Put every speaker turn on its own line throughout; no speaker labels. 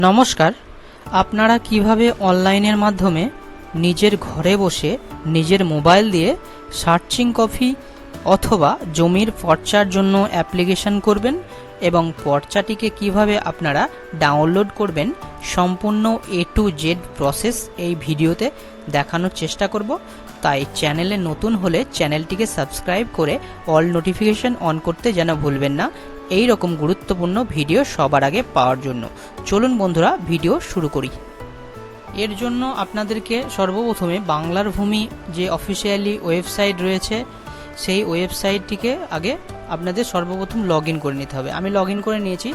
নমস্কার। আপনারা কিভাবে অনলাইনের মাধ্যমে নিজের ঘরে বসে নিজের মোবাইল দিয়ে সার্চিং কপি অথবা জমির পর্চার জন্য অ্যাপ্লিকেশন করবেন এবং পর্চাটিকে কিভাবে আপনারা ডাউনলোড করবেন সম্পূর্ণ A to Z প্রসেস এই ভিডিওতে দেখানোর চেষ্টা করব। তাই চ্যানেলে নতুন হলে চ্যানেলটিকে সাবস্ক্রাইব করে অল নোটিফিকেশন অন করতে যেন ভুলবেন না এই রকম গুরুত্বপূর্ণ ভিডিও সবার আগে পাওয়ার জন্য। চলুন বন্ধুরা ভিডিও শুরু করি। এর জন্য আপনাদেরকে সর্বপ্রথমে বাংলার ভূমি যে অফিসিয়ালি ওয়েবসাইট রয়েছে সেই ওয়েবসাইটটিকে আগে আপনাদের সর্বপ্রথম লগ ইন করে নিতে হবে। আমি লগ ইন করে নিয়েছি।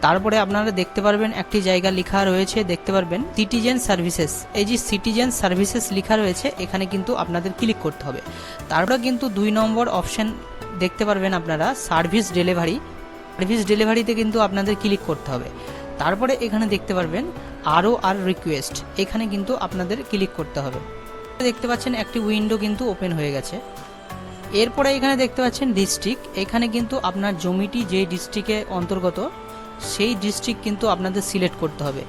তারপরে আপনারা দেখতে পারবেন একটি জায়গা লেখা রয়েছে, দেখতে পারবেন সিটিজেন সার্ভিসেস। এই যে সিটিজেন সার্ভিসেস লেখা রয়েছে এখানে কিন্তু আপনাদের ক্লিক করতে হবে। তারপরে কিন্তু 2 নম্বর অপশন দেখতে পারবেন আপনারা সার্ভিস ডেলিভারি। সার্ভিস ডেলিভারিতে কিন্তু আপনাদের ক্লিক করতে হবে। তারপরে এখানে দেখতে পারবেন আরও রিকোয়েস্ট, এখানে কিন্তু আপনাদের ক্লিক করতে হবে। দেখতে পাচ্ছেন একটি উইন্ডো কিন্তু ওপেন হয়ে গেছে। এরপরে এখানে দেখতে পাচ্ছেন ডিস্ট্রিক্ট, এখানে কিন্তু আপনার জমিটি যে ডিস্ট্রিক্টে অন্তর্গত সেই ডিস্ট্রিক্ট কিন্তু আপনাদের সিলেক্ট করতে হবে।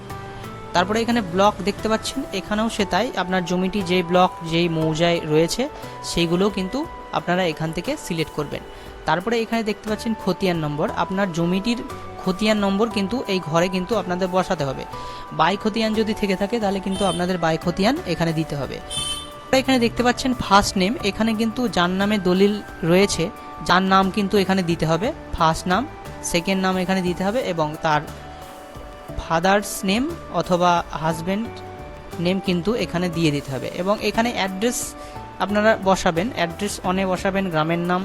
তারপরে এখানে ব্লক দেখতে পাচ্ছেন, এখানেও সে তাই আপনার জমিটি যেই ব্লক যেই মৌজায় রয়েছে সেইগুলোও কিন্তু আপনারা এখান থেকে সিলেক্ট করবেন। তারপরে এখানে দেখতে পাচ্ছেন খতিয়ান নম্বর, আপনার জমিটির খতিয়ান নম্বর কিন্তু এই ঘরে কিন্তু আপনাদের বসাতে হবে। বাই খতিয়ান যদি থেকে থাকে তাহলে কিন্তু আপনাদের বাই খতিয়ান এখানে দিতে হবে। এখানে দেখতে পাচ্ছেন ফার্স্ট নেম, এখানে কিন্তু যার নামে দলিল রয়েছে যার নাম কিন্তু এখানে দিতে হবে। ফার্স্ট নাম, সেকেন্ড নাম এখানে দিতে হবে এবং তার ফাদার্স নেম অথবা হাজব্যান্ড নেম কিন্তু এখানে দিয়ে দিতে হবে। এবং এখানে অ্যাড্রেস আপনারা বসাবেন, অ্যাড্রেস অনে বসাবেন গ্রামের নাম,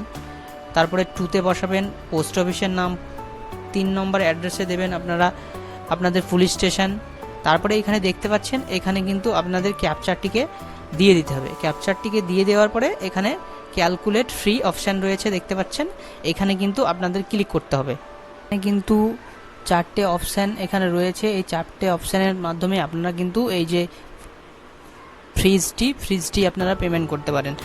তারপরে 2তে বসাবেন পোস্ট অফিসের নাম, 3 নম্বর অ্যাড্রেসে দেবেন আপনারা আপনাদের পুলিশ স্টেশন। তারপরে এখানে দেখতে পাচ্ছেন এখানে কিন্তু আপনাদের ক্যাপচারটিকে দিয়ে দিতে হবে। ক্যাপচারটিকে দিয়ে দেওয়ার পরে এখানে ক্যালকুলেট ফ্রি অপশান রয়েছে দেখতে পাচ্ছেন, এখানে কিন্তু আপনাদের ক্লিক করতে হবে। এখানে কিন্তু 4টে অপশান এখানে রয়েছে, এই 4টে অপশানের মাধ্যমে আপনারা কিন্তু এই যে ফ্রিজটি আপনারা পেমেন্ট করতে পারেন।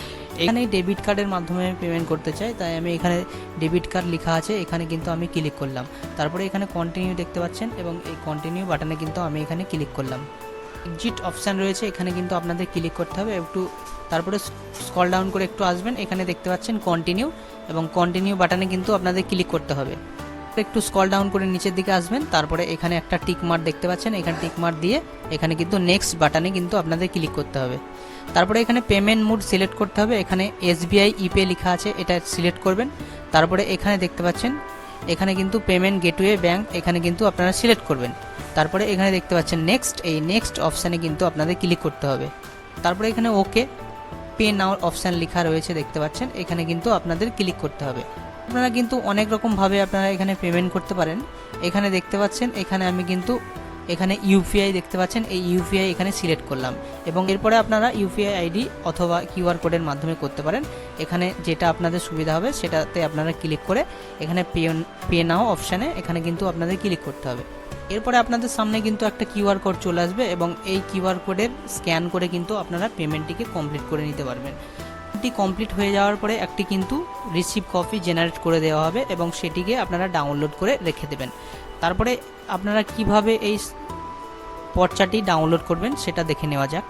এখানে ডেবিট কার্ডের মাধ্যমে পেমেন্ট করতে চাই, তাই আমি এখানে ডেবিট কার্ড লেখা আছে এখানে কিন্তু আমি ক্লিক করলাম। তারপরে এখানে কন্টিনিউ দেখতে পাচ্ছেন এবং এই কন্টিনিউ বাটনে কিন্তু আমি এখানে ক্লিক করলাম। এক্সিট অপশান রয়েছে এখানে কিন্তু আপনাদের ক্লিক করতে হবে একটু। তারপরে স্ক্রল ডাউন করে একটু আসবেন, এখানে দেখতে পাচ্ছেন কন্টিনিউ এবং কন্টিনিউ বাটনে কিন্তু আপনাদের ক্লিক করতে হবে। একটু স্ক্রল ডাউন করে নিচের দিকে আসবেন, তারপরে এখানে একটা টিক মার্ক দেখতে পাচ্ছেন, এখানে টিক মার্ক দিয়ে এখানে কিন্তু নেক্সট বাটনে কিন্তু আপনাদের ক্লিক করতে হবে। তারপরে এখানে পেমেন্ট মোড সিলেক্ট করতে হবে, এখানে SBI ইপে লেখা আছে এটা সিলেক্ট করবেন। তারপরে এখানে দেখতে পাচ্ছেন এখানে কিন্তু পেমেন্ট গেটওয়ে ব্যাংক এখানে কিন্তু আপনারা সিলেক্ট করবেন। তারপরে এখানে দেখতে পাচ্ছেন নেক্সট, এই নেক্সট অপশানে কিন্তু আপনাদের ক্লিক করতে হবে। তারপরে এখানে ওকে পে নাও অপশান লেখা রয়েছে দেখতে পাচ্ছেন, এখানে কিন্তু আপনাদের ক্লিক করতে হবে। আপনারা কিন্তু অনেক রকমভাবে আপনারা এখানে পেমেন্ট করতে পারেন। এখানে দেখতে পাচ্ছেন এখানে আমি কিন্তু এখানে ইউপিআই দেখতে পাচ্ছেন, এই ইউপিআই এখানে সিলেক্ট করলাম এবং এরপরে আপনারা ইউপিআই আইডি অথবা কিউআর কোডের মাধ্যমে করতে পারেন। এখানে যেটা আপনাদের সুবিধা হবে সেটাতে আপনারা ক্লিক করে এখানে পে নাও অপশানে এখানে কিন্তু আপনাদের ক্লিক করতে হবে। এরপরে আপনাদের সামনে কিন্তু একটা কিউআর কোড চলে আসবে এবং এই কিউআর কোডের স্ক্যান করে কিন্তু আপনারা পেমেন্টটিকে কমপ্লিট করে নিতে পারবেন। এটি কমপ্লিট হয়ে যাওয়ার পরে একটি কিন্তু রিসিভ কপি জেনারেট করে দেওয়া হবে এবং সেটিকে আপনারা ডাউনলোড করে রেখে দেবেন। তারপরে আপনারা কিভাবে এই পর্চাটি ডাউনলোড করবেন সেটা দেখে নেওয়া যাক।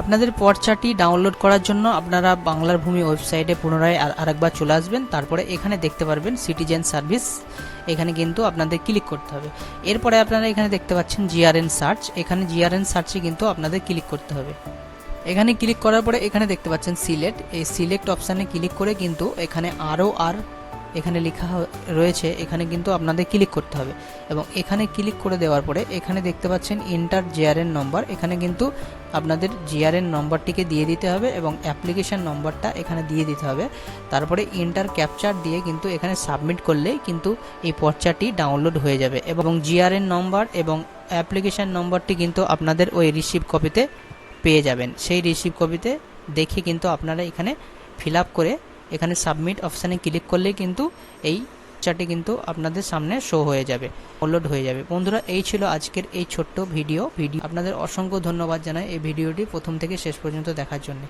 আপনাদের পর্চাটি ডাউনলোড করার জন্য আপনারা বাংলার ভূমি ওয়েবসাইটে পুনরায় আরেকবার চলে আসবেন। তারপরে এখানে দেখতে পারবেন সিটিজেন সার্ভিস, এখানে কিন্তু আপনাদের ক্লিক করতে হবে। এরপরে আপনারা এখানে দেখতে পাচ্ছেন GRN সার্চ, এখানে GRN সার্চে কিন্তু আপনাদের ক্লিক করতে হবে। এখানে ক্লিক করার পরে এখানে দেখতে পাচ্ছেন সিলেক্ট, এই সিলেক্ট অপশানে ক্লিক করে কিন্তু এখানে আরও এখানে লেখা রয়েছে এখানে কিন্তু আপনাদের ক্লিক করতে হবে এবং এখানে ক্লিক করে দেওয়ার পরে এখানে দেখতে পাচ্ছেন ইন্টার GRN নম্বর, এখানে কিন্তু আপনাদের GRN নম্বরটিকে দিয়ে দিতে হবে এবং অ্যাপ্লিকেশন নম্বরটা এখানে দিয়ে দিতে হবে। তারপরে ইন্টার ক্যাপচার দিয়ে কিন্তু এখানে সাবমিট করলেই কিন্তু এই পর্চাটি ডাউনলোড হয়ে যাবে এবং GRN নম্বর এবং অ্যাপ্লিকেশন নম্বরটি কিন্তু আপনাদের ওই রিসিভ কপিতে পেয়ে যাবেন। সেই রিসিভ কপিতে দেখে কিন্তু আপনারা এখানে ফিল আপ করে এখানে সাবমিট অপশানে ক্লিক করলেই কিন্তু এই চার্টটি কিন্তু আপনাদের সামনে শো হয়ে যাবে, ডাউনলোড হয়ে যাবে। বন্ধুরা এই ছিল আজকের এই ছোট্ট ভিডিও। আপনাদের অসংখ্য ধন্যবাদ জানাই এই ভিডিওটি প্রথম থেকে শেষ পর্যন্ত দেখার জন্য।